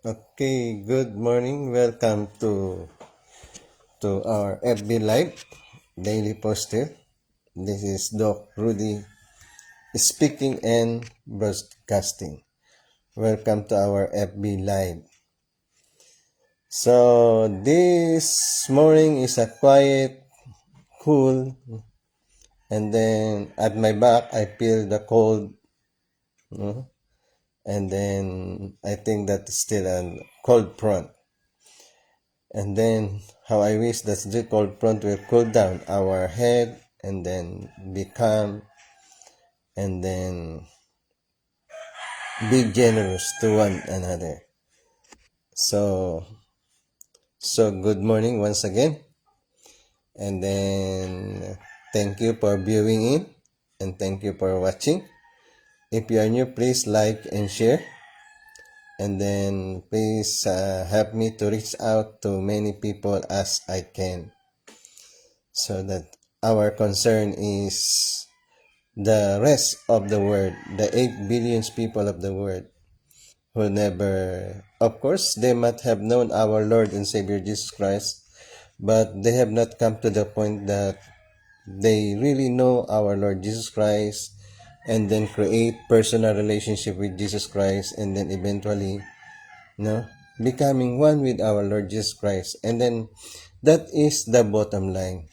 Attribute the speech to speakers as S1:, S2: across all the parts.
S1: Okay, good morning. Welcome to our FB Live daily poster. This is Doc Rudy speaking and broadcasting. Welcome to our FB Live. So this morning is a quiet, cool, and then at my back I feel the cold, no? And then I think that's still a cold front. And then how I wish that the cold front will cool down our head and then be calm and then be generous to one another. So good morning once again. And then thank you for viewing in and thank you for watching. If you are new, please like and share. And then please help me to reach out to many people as I can. So that our concern is the rest of the world, the 8 billion people of the world who never, of course, they might have known our Lord and Savior Jesus Christ, but they have not come to the point that they really know our Lord Jesus Christ and then create personal relationship with Jesus Christ and then eventually, becoming one with our Lord Jesus Christ. And then that is the bottom line.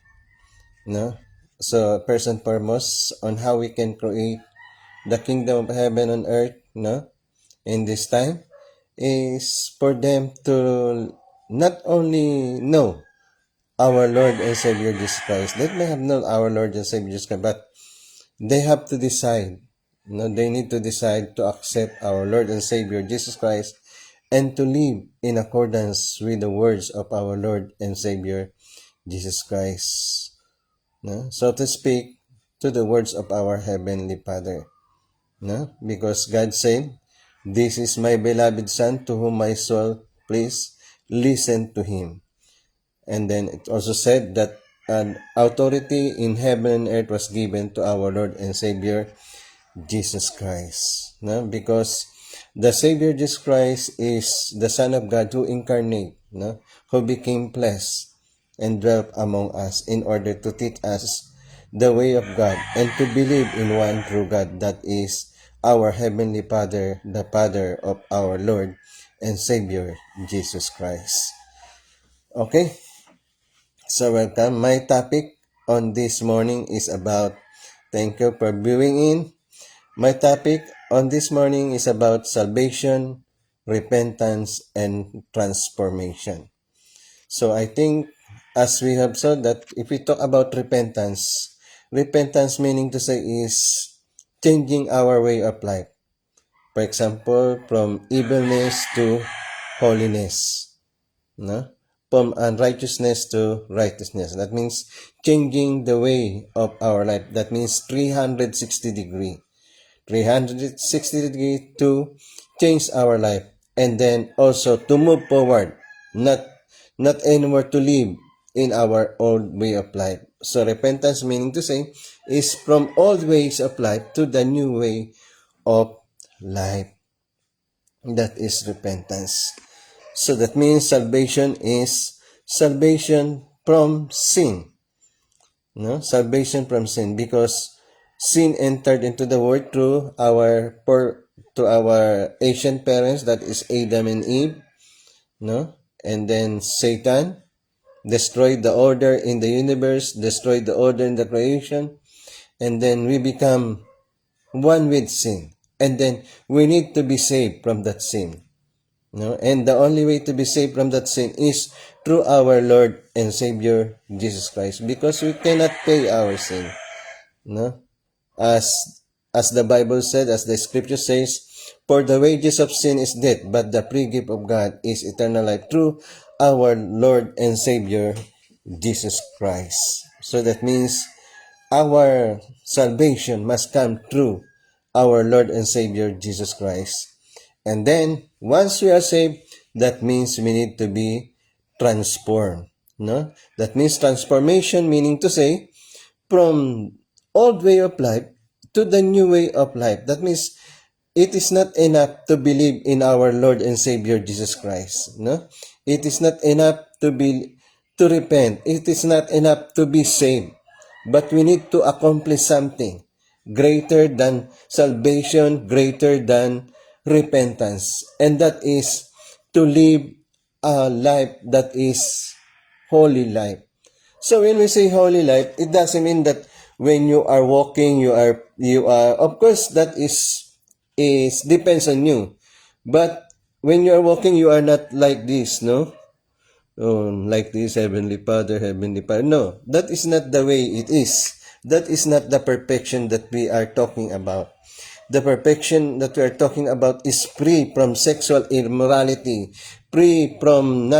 S1: No? So first and foremost, on how we can create the kingdom of heaven on earth, in this time, is for them to not only know our Lord and Savior Jesus Christ. They may have known our Lord and Savior Jesus Christ, but they have to decide. They need to decide to accept our Lord and Savior Jesus Christ and to live in accordance with the words of our Lord and Savior Jesus Christ. So to speak, to the words of our Heavenly Father. Because God said, "This is my beloved Son to whom my soul please listen to him." And then it also said that an authority in heaven and earth was given to our Lord and Savior Jesus Christ. Because the Savior Jesus Christ is the Son of God who incarnate, who became flesh and dwelt among us in order to teach us the way of God and to believe in one true God, that is our Heavenly Father, the Father of our Lord and Savior Jesus Christ. Okay, so welcome. My topic on this morning is about, thank you for viewing in. My topic on this morning is about salvation, repentance, and transformation. So I think, as we have said, that if we talk about repentance meaning to say is changing our way of life. For example, from evilness to holiness, no? From unrighteousness to righteousness. That means changing the way of our life. That means 360 degree. 360 degree to change our life, and then also to move forward, not anymore to live in our old way of life. So repentance meaning to say is from old ways of life to the new way of life. That is repentance. So that means salvation is salvation from sin. Salvation from sin, because sin entered into the world through our ancient parents, that is Adam and Eve, and then Satan destroyed the order in the universe, destroyed the order in the creation, and then we become one with sin, and then we need to be saved from that sin. And the only way to be saved from that sin is through our Lord and Savior Jesus Christ, because we cannot pay our sin. As the Bible said, as the scripture says, "For the wages of sin is death, but the free gift of God is eternal life through our Lord and Savior Jesus Christ." So that means our salvation must come through our Lord and Savior Jesus Christ. And then, once we are saved, that means we need to be transformed. That means transformation, meaning to say, from old way of life to the new way of life. That means it is not enough to believe in our Lord and Savior Jesus Christ. No? It is not enough to repent. It is not enough to be saved. But we need to accomplish something greater than salvation, greater than repentance. And that is to live a life that is holy life. So when we say holy life, it doesn't mean that when you are walking, you are, of course, that is depends on you. But when you are walking, you are not like this, no? Oh, like this, Heavenly Father, Heavenly Father. No, that is not the way it is. That is not the perfection that we are talking about. The perfection that we are talking about is free from sexual immorality, free from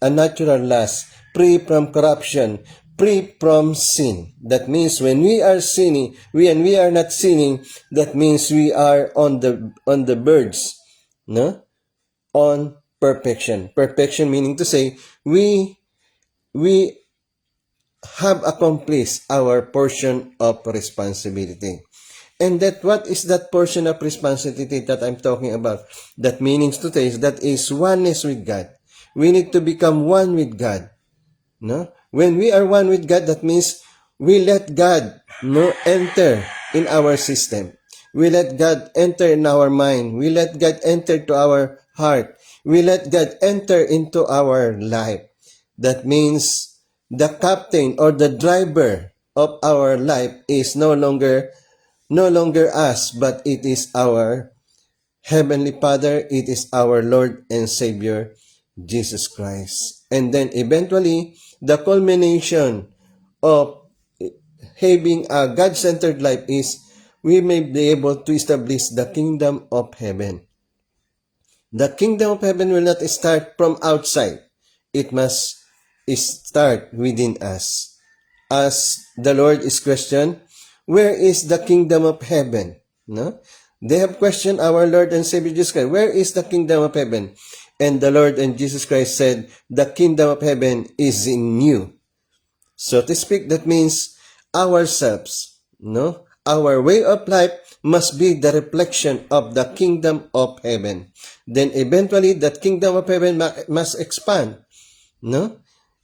S1: unnatural lust, free from corruption, free from sin. That means when we are sinning, we are not sinning, that means we are on the verge, no? On perfection. Perfection meaning to say we have accomplished our portion of responsibility. And that what is that portion of responsibility that I'm talking about? That meanings to say is that is oneness with God. We need to become one with God. No? When we are one with God, that means we let God enter in our system. We let God enter in our mind. We let God enter to our heart. We let God enter into our life. That means the captain or the driver of our life is no longer us, but it is our Heavenly Father, it is our Lord and Savior, Jesus Christ. And then eventually, the culmination of having a God-centered life is we may be able to establish the kingdom of heaven. The kingdom of heaven will not start from outside. It must start within us. As the Lord is questioned, where is the kingdom of heaven? No? They have questioned our Lord and Savior Jesus Christ, where is the kingdom of heaven? And the Lord and Jesus Christ said, the kingdom of heaven is in you. So to speak, that means ourselves, no? Our way of life must be the reflection of the kingdom of heaven. Then eventually, that kingdom of heaven must expand, no?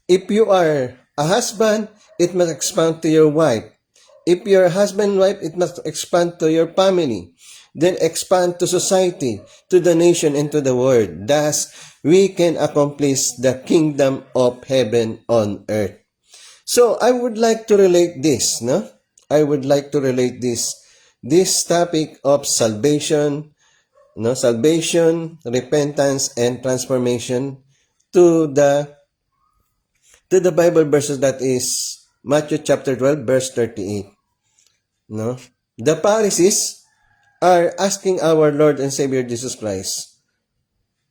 S1: If you are a husband, it must expand to your wife. If you're a husband and wife, it must expand to your family. Then expand to society, to the nation, and to the world. Thus, we can accomplish the kingdom of heaven on earth. So, I would like to relate this, no? I would like to relate this topic of salvation, no? Salvation, repentance, and transformation to the Bible verses that is Matthew chapter 12 verse 38. No? The Pharisees are asking our Lord and Savior Jesus Christ,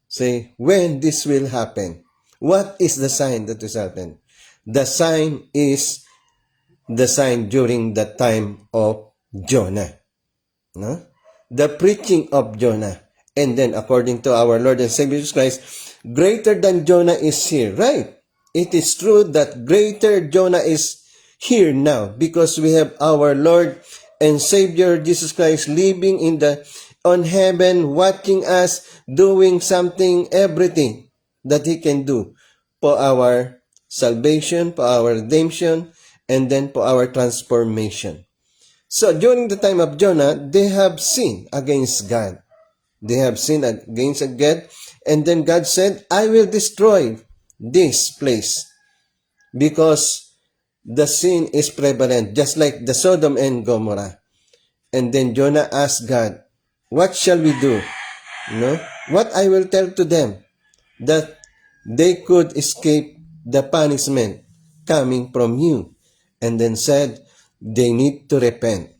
S1: say, when this will happen? What is the sign that will happen? The sign is the sign during the time of Jonah. No? The preaching of Jonah. And then according to our Lord and Savior Jesus Christ, greater than Jonah is here, right? It is true that greater Jonah is here now because we have our Lord and Savior Jesus Christ living on heaven, watching us, doing something, everything that He can do for our salvation, for our redemption, and then for our transformation. So during the time of Jonah, they have sinned against God. They have sinned against God. And then God said, I will destroy this place because the sin is prevalent, just like the Sodom and Gomorrah. And then Jonah asked God, what shall we do? No? What I will tell to them that they could escape the punishment coming from you. And then said, they need to repent.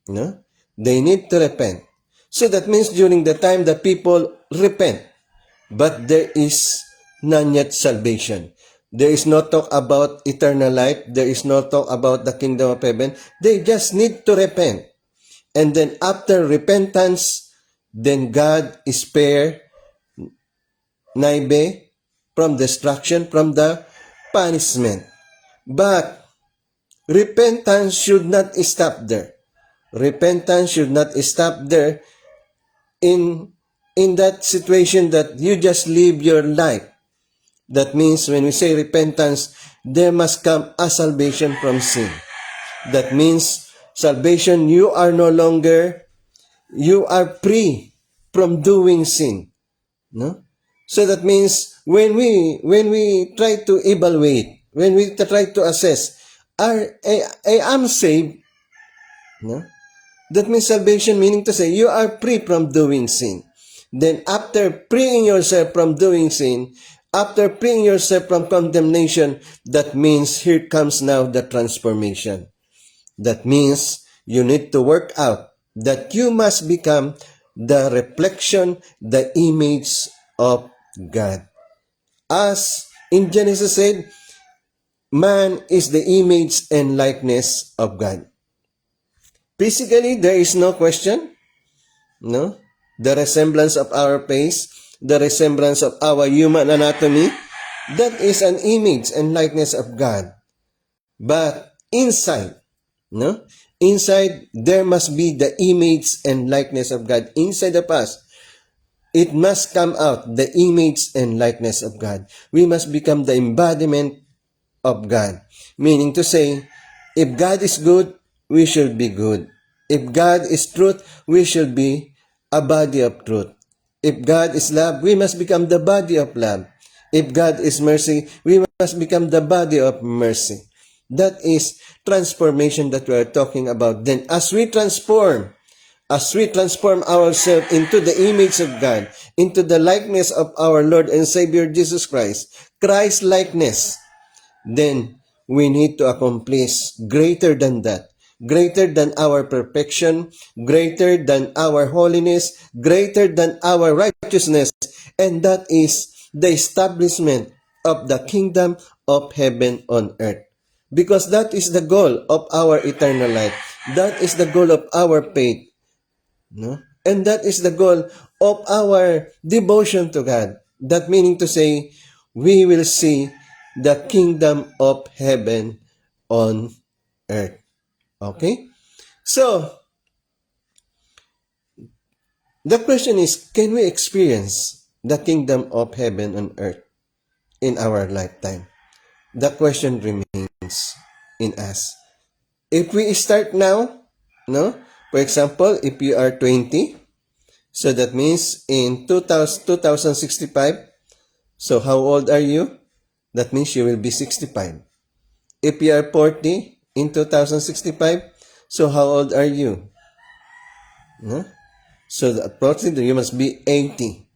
S1: No? They need to repent. So that means during the time the people repent, but there is none yet salvation. There is no talk about eternal life. There is no talk about the kingdom of heaven. They just need to repent. And then after repentance, then God spare Nineveh from destruction, from the punishment. But repentance should not stop there. Repentance should not stop there in that situation that you just live your life. That means when we say repentance, there must come a salvation from sin. That means salvation, you are free from doing sin. No? So that means when we try to evaluate, when we try to assess, I am saved, no? That means salvation, meaning to say you are free from doing sin. Then after freeing yourself from doing sin, after freeing yourself from condemnation, that means here comes now the transformation. That means you need to work out that you must become the reflection, the image of God. As in Genesis said, man is the image and likeness of God. Physically, there is no question. No? The resemblance of our face, the resemblance of our human anatomy, that is an image and likeness of God. But inside, no? Inside, there must be the image and likeness of God. Inside of us, it must come out, the image and likeness of God. We must become the embodiment of God. Meaning to say, if God is good, we should be good. If God is truth, we should be a body of truth. If God is love, we must become the body of love. If God is mercy, we must become the body of mercy. That is transformation that we are talking about. Then as we transform ourselves into the image of God, into the likeness of our Lord and Savior Jesus Christ, Christ likeness, then we need to accomplish greater than that, greater than our perfection, greater than our holiness, greater than our righteousness, and that is the establishment of the kingdom of heaven on earth. Because that is the goal of our eternal life. That is the goal of our faith. No? And that is the goal of our devotion to God. That meaning to say, we will see the kingdom of heaven on earth. Okay? So, the question is, can we experience the kingdom of heaven on earth in our lifetime? The question remains in us. If we start now, no? For example, if you are 20, so that means in 2065, so how old are you? That means you will be 65. If you are 40 in 2065, so how old are you? No? So approximately you must be 80.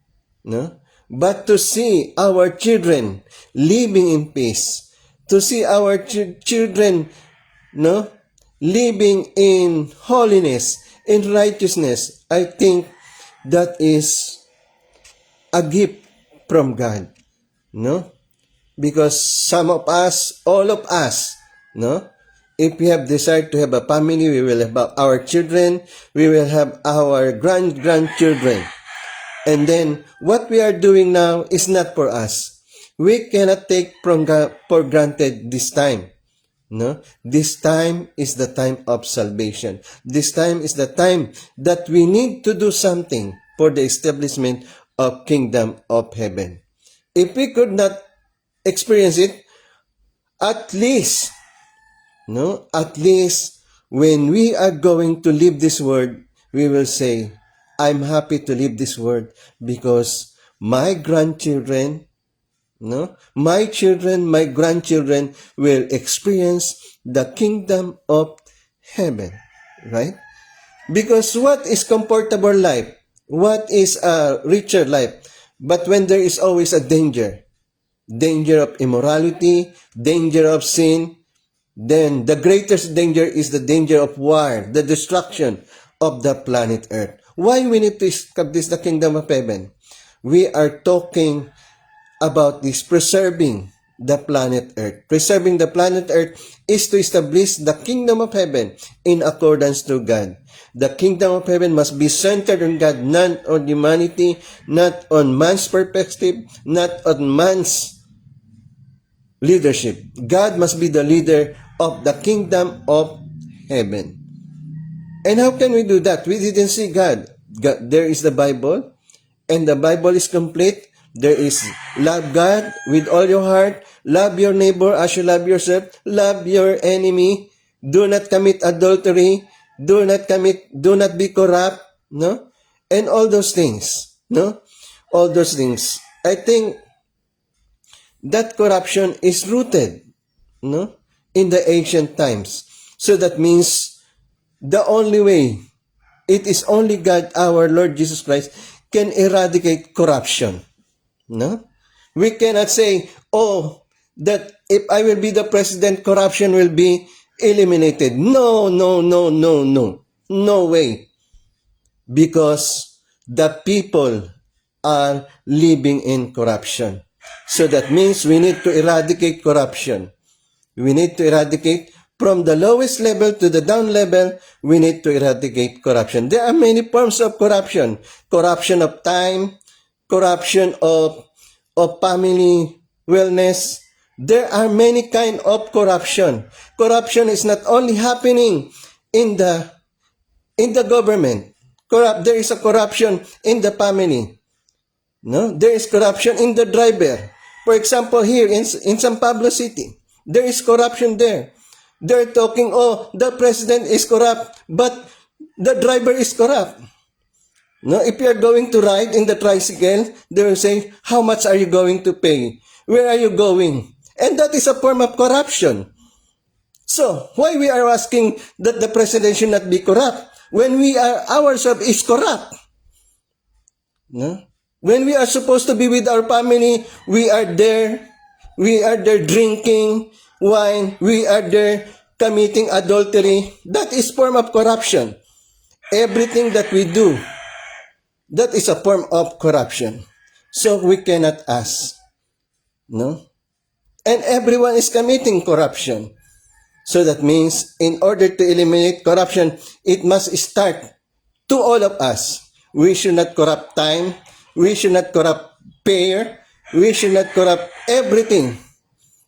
S1: No? But to see our children living in peace, to see our children, no, living in holiness, in righteousness, I think that is a gift from God. No? Because some of us, all of us, no? If we have desired to have a family, we will have our children, we will have our grandchildren. And then, what we are doing now is not for us. We cannot take for granted this time. No? This time is the time of salvation. This time is the time that we need to do something for the establishment of kingdom of heaven. If we could not experience it, at least when we are going to leave this world, we will say, I'm happy to leave this world because my grandchildren, my children, my grandchildren will experience the kingdom of heaven, right? Because what is comfortable life? What is a richer life? But when there is always a danger of immorality, danger of sin, then the greatest danger is the danger of war, the destruction of the planet Earth. Why we need to establish the kingdom of heaven? We are talking about this preserving the planet Earth. Preserving the planet Earth is to establish the kingdom of heaven in accordance to God. The kingdom of heaven must be centered on God, not on humanity, not on man's perspective, not on man's leadership. God must be the leader of the kingdom of heaven. And how can we do that? We didn't see God. there is the Bible, and the Bible is complete. There is love God with all your heart, love your neighbor as you love yourself, love your enemy, do not commit adultery, do not be corrupt, no? And all those things, no? All those things. I think that corruption is rooted, no? In the ancient times. So that means the only way, it is only God, our Lord Jesus Christ, can eradicate corruption. No? We cannot say, oh, that if I will be the president, corruption will be eliminated. No, no, no, no, no. No way. Because the people are living in corruption. So that means we need to eradicate corruption. We need to eradicate from the lowest level to the down level, we need to eradicate corruption. There are many forms of corruption. Corruption of time, corruption of family wellness. There are many kind of corruption. Corruption is not only happening in the government. There is a corruption in the family. No, there is corruption in the driver. For example, here in San Pablo City, there is corruption there. They're talking, oh, the president is corrupt, but the driver is corrupt. No, if you are going to ride in the tricycle, they will say, how much are you going to pay? Where are you going? And that is a form of corruption. So, why we are asking that the president should not be corrupt when we are ourselves is corrupt? No? When we are supposed to be with our family, we are there drinking wine, we are there committing adultery. That is form of corruption. Everything that we do, that is a form of corruption. So we cannot ask. No? And everyone is committing corruption. So that means in order to eliminate corruption, it must start to all of us. We should not corrupt time. We should not corrupt pair. We should not corrupt everything.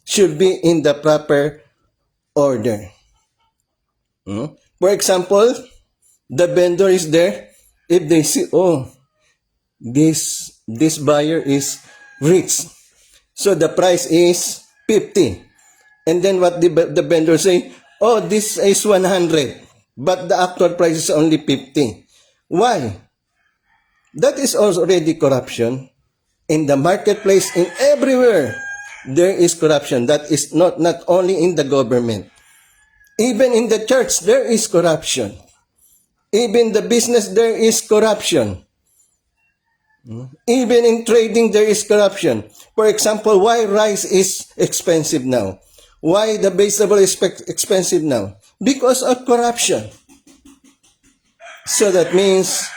S1: Should be in the proper order. For example, the vendor is there. If they see, oh, this buyer is rich, so the price is 50. And then what the vendor say, oh, this is 100, but the actual price is only 50. Why? That is already corruption. In the marketplace, in everywhere, there is corruption. That is not only in the government. Even in the church, there is corruption. Even the business, there is corruption. Even in trading, there is corruption. For example, why rice is expensive now? Why the vegetable is expensive now? Because of corruption. So that means,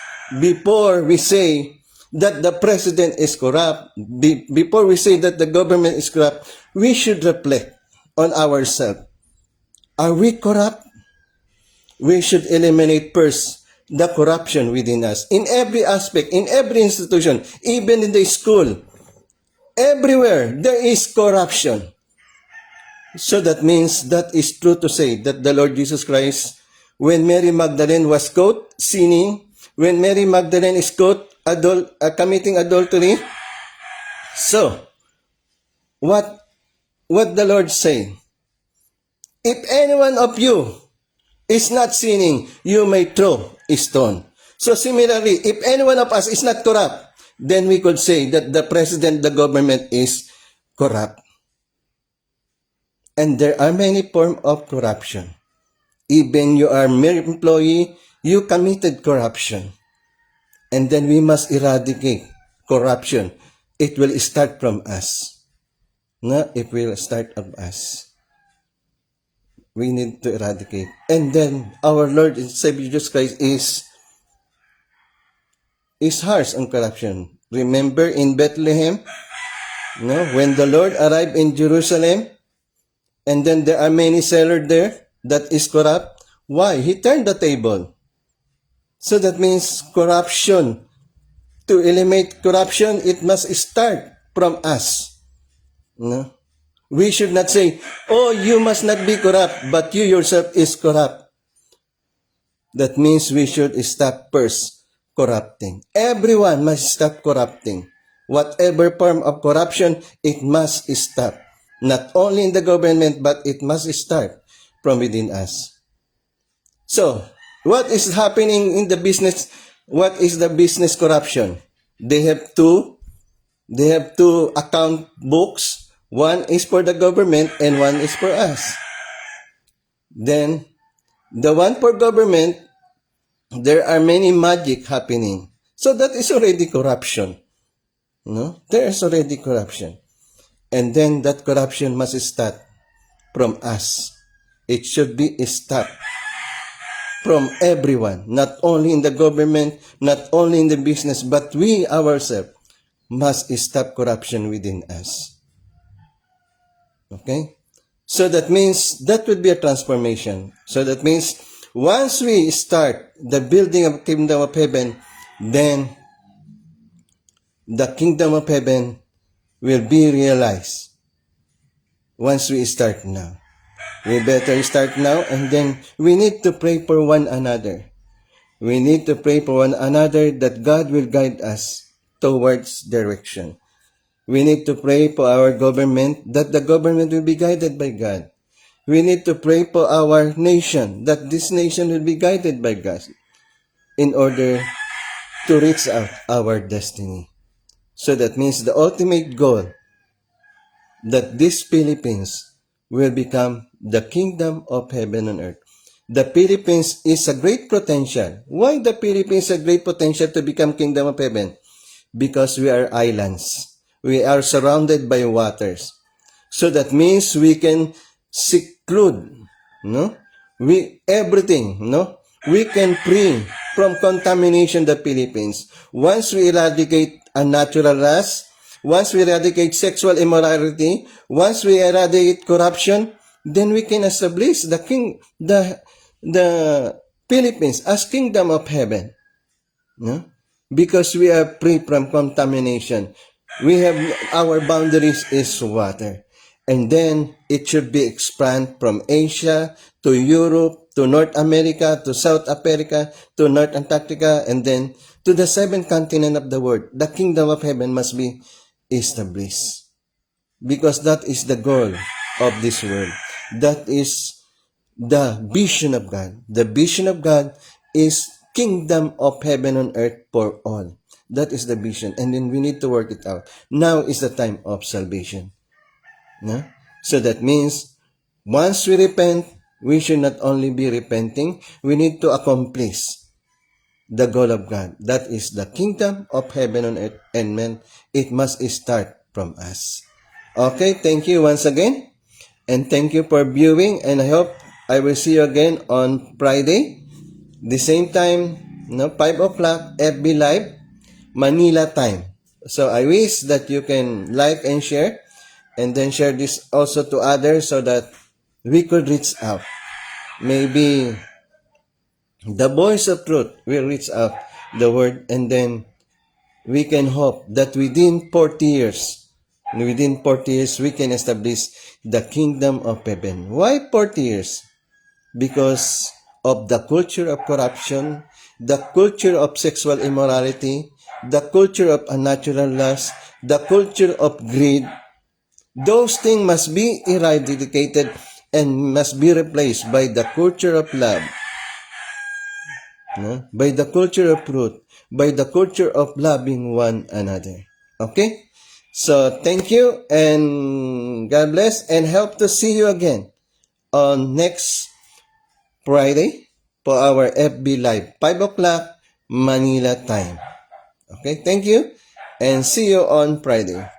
S1: before we say that the president is corrupt, before we say that the government is corrupt, we should reflect on ourselves. Are we corrupt? We should eliminate first the corruption within us. In every aspect, in every institution, even in the school, everywhere there is corruption. So that means that is true to say that the Lord Jesus Christ, when Mary Magdalene was caught sinning, when Mary Magdalene is caught committing adultery, so what the Lord say? If any one of you is not sinning, you may throw a stone. So similarly, if any one of us is not corrupt, then we could say that the president, the government is corrupt. And there are many forms of corruption. Even you are mere employee, you committed corruption. And then we must eradicate corruption. It will start from us. No, it will start from us. We need to eradicate. And then our Lord and Savior Jesus Christ is harsh on corruption. Remember in Bethlehem, no, when the Lord arrived in Jerusalem, and then there are many sellers there that is corrupt. Why? He turned the table. So that means corruption. To eliminate corruption, it must start from us. No? We should not say, oh, you must not be corrupt, but you yourself is corrupt. That means we should stop first corrupting. Everyone must stop corrupting. Whatever form of corruption, it must stop. Not only in the government, but it must start from within us. So, what is happening in the business? What is the business corruption? They have two account books. One is for the government and one is for us. Then, the one for government, there are many magic happening. So that is already corruption. No? There is already corruption. And then that corruption must start from us. It should be stopped from everyone, not only in the government, not only in the business, but we ourselves must stop corruption within us. Okay? So that means that would be a transformation. So that means once we start the building of kingdom of heaven, then the kingdom of heaven will be realized once we start now. We better start now, and then we need to pray for one another. We need to pray for one another that God will guide us towards direction. We need to pray for our government that the government will be guided by God. We need to pray for our nation that this nation will be guided by God in order to reach out our destiny. So that means the ultimate goal that this Philippines will become the kingdom of heaven on earth. The Philippines is a great potential. Why the Philippines a great potential to become kingdom of heaven? Because we are islands. We are surrounded by waters. So that means we can seclude, no? Everything, no? We can free from contamination the Philippines. Once we eradicate unnatural lust, once we eradicate sexual immorality, once we eradicate corruption, then we can establish the Philippines as kingdom of heaven. No? Because we are free from contamination. We have our boundaries is water. And then it should be expand from Asia to Europe, to North America, to South America, to North Antarctica, and then to the 7th continent of the world. The kingdom of heaven must be established. Because that is the goal of this world. That is the vision of God. The vision of God is kingdom of heaven on earth for all. That is the vision. And then we need to work it out. Now is the time of salvation. No? So that means, once we repent, we should not only be repenting, we need to accomplish the goal of God. That is the kingdom of heaven on earth. Amen. It must start from us. Okay, thank you once again. And thank you for viewing. And I hope I will see you again on Friday. The same time, 5 o'clock, FB Live, Manila time. So I wish that you can like and share. And then share this also to others so that we could reach out. Maybe the voice of truth will reach out the word, and then we can hope that within 40 years, we can establish the kingdom of heaven. Why 40 years? Because of the culture of corruption, the culture of sexual immorality, the culture of unnatural lust, the culture of greed. Those things must be eradicated and must be replaced by the culture of love, by the culture of truth, by the culture of loving one another. Okay? So, thank you and God bless, and hope to see you again on next Friday for our FB Live, 5 o'clock Manila time. Okay? Thank you and see you on Friday.